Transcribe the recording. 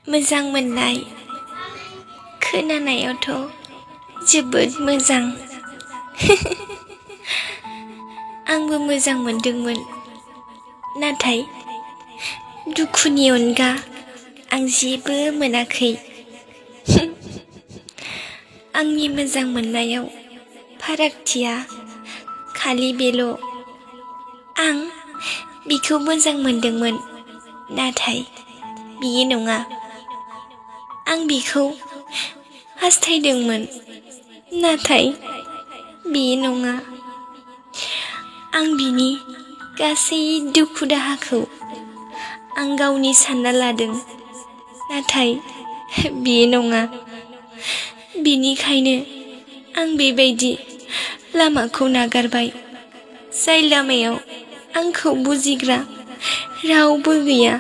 मोजां मोननाय खोनानायावथ' जोबोद मोजां। आंबो मोजां मोनदोंमोन, नाथाय दुखुनि अनगा आं जेबो मोनाखै। आंनि मोजां मोननायाव फारागथिया खालि बेल'। आं बिखौ मोजां मोनदोंमोन, नाथाय बियो नङा। आं बिखौ हास्थायदोंमोन, नाथाय बियो नङा। आं बिनि गासै दुखु दाहाखौ आं गावनि सानना लादों, नाथाय बियो नङा। बिनिखायनो आं बेबायदि लामाखौ नागारबाय, जाय लामायाव आंखौ बुजिग्रा रावबो गैया।